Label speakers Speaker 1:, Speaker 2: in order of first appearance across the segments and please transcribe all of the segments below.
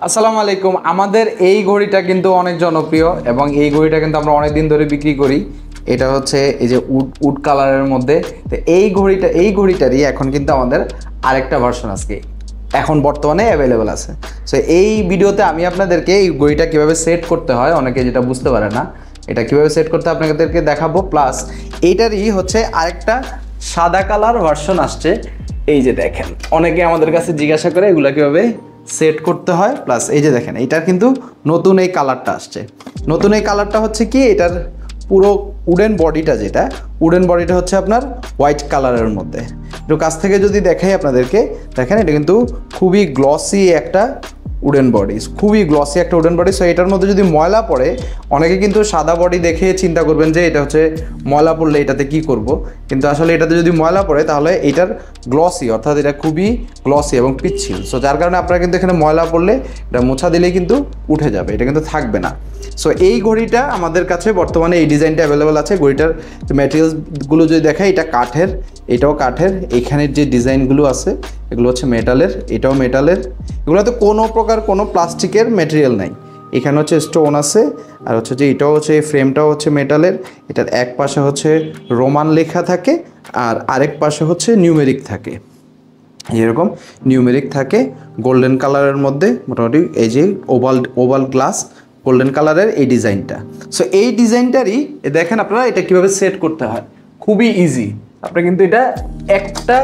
Speaker 1: আসসালামু আলাইকুম। আমাদের এই ঘড়িটা কিন্তু অনেক জনপ্রিয় এবং এই ঘড়িটা কিন্তু আমরা অনেক দিন ধরে বিক্রি করি। এটা হচ্ছে এই যে উড কালারের মধ্যে। তো এই ঘড়িটারই এখন কিন্তু আমাদের আরেকটা ভার্সন আজকে এখন বর্তমানে অ্যাভেলেবেল আছে। সো এই ভিডিওতে আমি আপনাদেরকে এই ঘড়িটা কীভাবে সেট করতে হয়, অনেকে যেটা বুঝতে পারে না, এটা কীভাবে সেট করতে হয় আপনাদেরকে দেখাবো। প্লাস এইটারই হচ্ছে আরেকটা সাদা কালার ভার্সন আসছে। এই যে দেখেন, অনেকে আমাদের কাছে জিজ্ঞাসা করে এগুলো কীভাবে সেট করতে হয়। প্লাস এই যে দেখেন, এটার কিন্তু নতুন এই কালারটা আসছে। নতুন এই কালারটা হচ্ছে কি, এটার পুরো উডেন বডিটা হচ্ছে আপনার হোয়াইট কালারের মধ্যে। একটু কাছ থেকে যদি দেখাই আপনাদেরকে, দেখেন এটা কিন্তু খুবই গ্লসি একটা উডেন বডি, সো এটার মধ্যে যদি ময়লা পড়ে, অনেকে কিন্তু সাদা বডি দেখে চিন্তা করবেন যে এটা হচ্ছে ময়লা পড়লে এটাতে কি করব, কিন্তু আসলে এটাতে যদি ময়লা পড়ে তাহলে এটার গ্লসি, অর্থাৎ এটা খুবই গ্লসি এবং পিচ্ছিল। সো যার কারণে আপনারা কিন্তু এখানে ময়লা পড়লে এটা মোছা দিলেই কিন্তু উঠে যাবে, এটা কিন্তু থাকবে না। সো এই ঘড়িটা আমাদের কাছে বর্তমানে এই ডিজাইনটা অ্যাভেলেবেল আছে। ঘড়িটার ম্যাটেরিয়ালসগুলো যদি দেখাই, এটা কাঠের, এটাও কাঠের। এইখানের যে ডিজাইনগুলো আছে এগুলো হচ্ছে মেটালের, এটাও মেটালের। এগুলোতে কোনো প্রকার কোনো প্লাস্টিকের ম্যাটেরিয়াল নাই। এখানে হচ্ছে স্টোন আছে, আর হচ্ছে যে এটাও হচ্ছে এই ফ্রেমটাও হচ্ছে মেটালের। এটার এক পাশে হচ্ছে রোমান লেখা থাকে আর আরেক পাশে হচ্ছে নিউমেরিক থাকে, এরকম নিউমেরিক থাকে গোল্ডেন কালারের মধ্যে। মোটামুটি এই যে ওভাল গ্লাস গোল্ডেন কালারের এই ডিজাইনটা। সো এই ডিজাইনটারই দেখেন আপনারা এটা কীভাবে সেট করতে হয়, খুবই ইজি। আপনি কিন্তু এটা একটা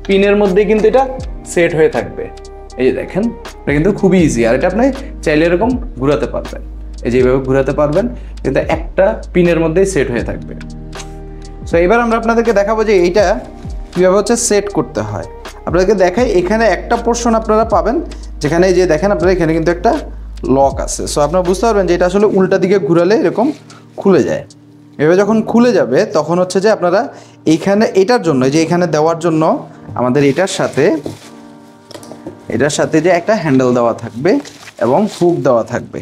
Speaker 1: পিনের মধ্যে কিন্তু এটা সেট হয়ে থাকবে। এই যে দেখেন, এটা কিন্তু খুবই ইজি। আর এটা আপনি চাইলে এরকম ঘুরাতে পারবেন, এই যে এইভাবে ঘুরাতে পারবেন, কিন্তু একটা পিনের মধ্যেই সেট হয়ে থাকবে। সো এবার আমরা আপনাদেরকে দেখাবো যে এইটা কীভাবে হচ্ছে সেট করতে হয়। আপনাদেরকে দেখাই, এখানে একটা পোর্শন আপনারা পাবেন যেখানে এই যে দেখেন আপনারা এখানে কিন্তু একটা লক আছে। সো আপনারা বুঝতে পারবেন যে এটা আসলে উল্টা দিকে ঘুরালে এরকম খুলে যায়। এভাবে যখন খুলে যাবে তখন হচ্ছে যে আপনারা এইখানে এটার জন্য, যে এখানে দেওয়ার জন্য আমাদের এটার সাথে যে একটা হ্যান্ডেল দেওয়া থাকবে এবং হুক দেওয়া থাকবে।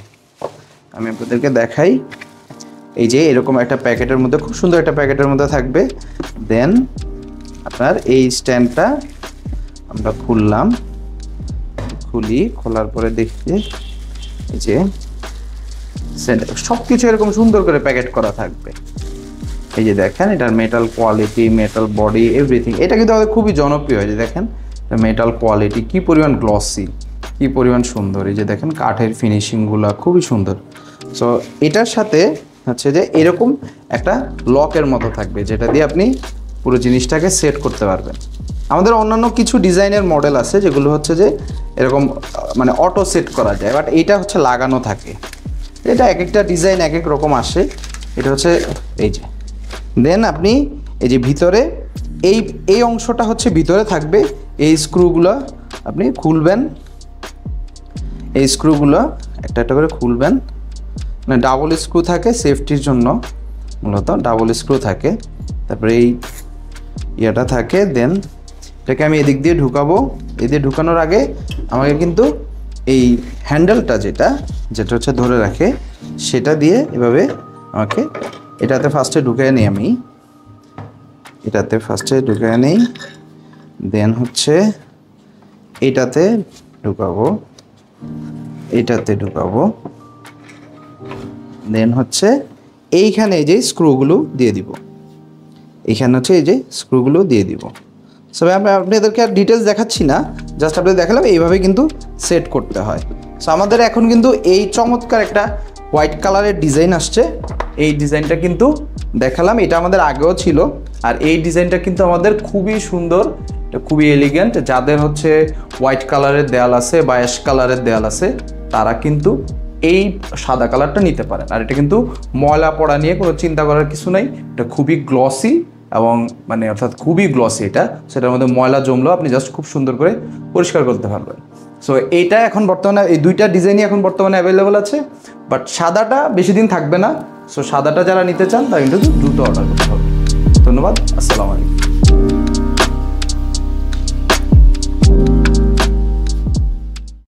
Speaker 1: আমি আপনাদেরকে দেখাই, এই যে এরকম একটা প্যাকেটের মধ্যে, খুব সুন্দর একটা প্যাকেটের মধ্যে থাকবে। দেন আপনার এই স্ট্যান্ডটা আমরা খোলার পরে দেখি এই যে সব কিছু এরকম সুন্দর করে প্যাকেট করা থাকবে। এই যে দেখেন, এটার metal quality, metal body, everything. এটা কিন্তু আমাদের খুবই জনপ্রিয়। এই যে দেখেন মেটাল কোয়ালিটি কি পরিমাণ গ্লসি, কি পরিমাণ সুন্দর। এই যে দেখেন কাঠের ফিনিশিংগুলো খুবই সুন্দর। সো এটার সাথে হচ্ছে যে এরকম একটা লকের মতো থাকবে, যেটা দিয়ে আপনি পুরো জিনিসটাকে সেট করতে পারবেন। আমাদের অন্যান্য কিছু ডিজাইনের মডেল আছে যেগুলো হচ্ছে যে এরকম মানে অটো সেট করা যায়, বাট এইটা হচ্ছে লাগানো থাকে। এটা এক একটা ডিজাইন এক এক রকম আসে। এটা হচ্ছে এই যে, দেন আপনি এই যে ভিতরে এই অংশটা হচ্ছে ভিতরে থাকবে। এই স্ক্রুগুলো আপনি খুলবেন, এই স্ক্রুগুলো একটা একটা করে খুলবেন। মানে ডাবল স্ক্রু থাকে সেফটির জন্য, মূলত ডাবল স্ক্রু থাকে। তারপরে এই ইয়েটা থাকে। দেন এটাকে আমি এদিক দিয়ে ঢুকাবো। এদিকে ঢুকানোর আগে আমাকে কিন্তু এই হ্যান্ডেলটা যেটা হচ্ছে ধরে রাখে, সেটা দিয়ে এভাবে আমাকে এটাতে ফার্স্টে ঢুকিয়ে নিই। দেন হচ্ছে এটাতে ঢুকাবো, দেন হচ্ছে এইখানে এই যে স্ক্রুগুলো দিয়ে দিব, সো আমি আপনাদেরকে আর ডিটেলস দেখাচ্ছি না, জাস্ট আপনাদের দেখালাম এইভাবে কিন্তু সেট করতে হয়। সো আমাদের এখন কিন্তু এই চমৎকার একটা হোয়াইট কালারের ডিজাইন আসছে। এই ডিজাইনটা কিন্তু দেখালাম, এটা আমাদের আগেও ছিল। আর এই ডিজাইনটা কিন্তু আমাদের খুবই সুন্দর, এটা খুবই এলিগেন্ট। যাদের হচ্ছে হোয়াইট কালারের দেয়াল আছে বা অ্যাশ কালারের দেয়াল আছে, তারা কিন্তু এই সাদা কালারটা নিতে পারেন। আর এটা কিন্তু ময়লা পড়া নিয়ে কোনো চিন্তা করার কিছু নাই। এটা খুবই গ্লসি এবং মানে অর্থাৎ খুবই গ্লসি। এটা সেটার মধ্যে ময়লা জমলেও আপনি জাস্ট খুব সুন্দর করে পরিষ্কার করতে পারবেন। সো এইটা এখন বর্তমানে এই দুইটা ডিজাইনই এখন বর্তমানে অ্যাভেলেবল আছে, বাট সাদাটা বেশি দিন থাকবে না। সো সাদাটা যারা নিতে চান তারা কিন্তু দ্রুত অর্ডার করতে হবে। ধন্যবাদ, আসসালামু আলাইকুম।